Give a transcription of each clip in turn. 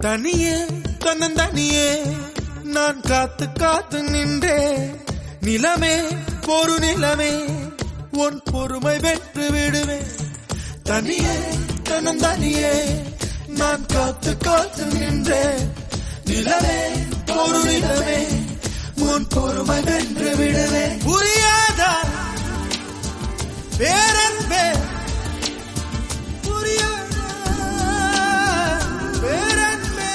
தனியே தன்னந்தனியே நான் காத்து காத்து நின்றே நிலமே ஒரு நிலமே உன் பொறுமை வென்று விடுவேன். தனியே தன்னந்தனியே நான் காத்து காத்து நின்றே நிலமே ஒரு நிலமே உன் பொறுமை வென்று விடுவேன். புரியாதா பேரன்பே புரியாதா பேரன்பே.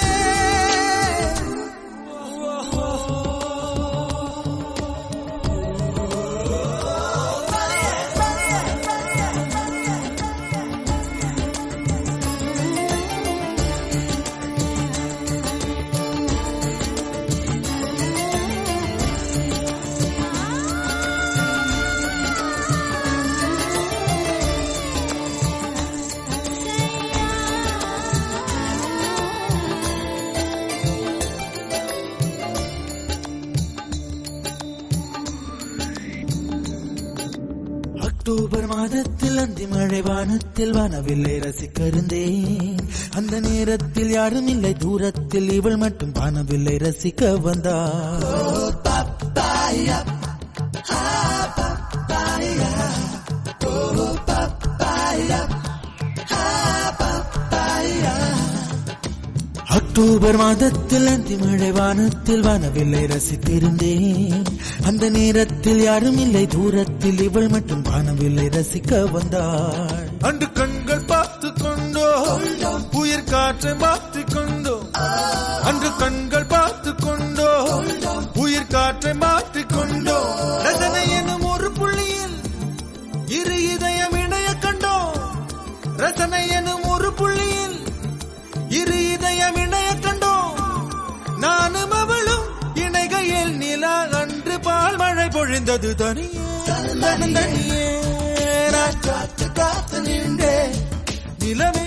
அக்டோபர் மாதத்தில் அந்தி மழை வானத்தில் வானவில்லை ரசிக்கருந்தேன். அந்த நேரத்தில் யாரும் இல்லை தூரத்தில் இவள் மட்டும் வானவில்லை ரசிக்க வந்தாள். அக்டோபர் மாதத்தில் அந்தி மழை வானத்தில் வானவில்லை ரசித்திருந்தேன். அந்த நேரத்தில் யாரும் இல்லை தூரத்தில் இவள் மட்டும் வானவில்லை ரசிக்க வந்தாள். அன்று கண்கள் பார்த்து கொண்டோ உயிர் காற்றை மாற்றி கொண்டோ அன்று கண்கள் பார்த்து கொண்டோ உயிர் காற்றை மாற்றி கொண்டோ ரசனை எனும் ஒரு புள்ளியில் இரு இதயம் இணைய கண்டோ. ரசனை எனும் ஒரு புள்ளியில் இரு இதயம் இணைய கண்டோ. நானும் அவளும் இணைகையில் நிலா அன்று பால் மழை பொழிந்தது. தனியே நான் காத்து காத்து நின்றே நிலவே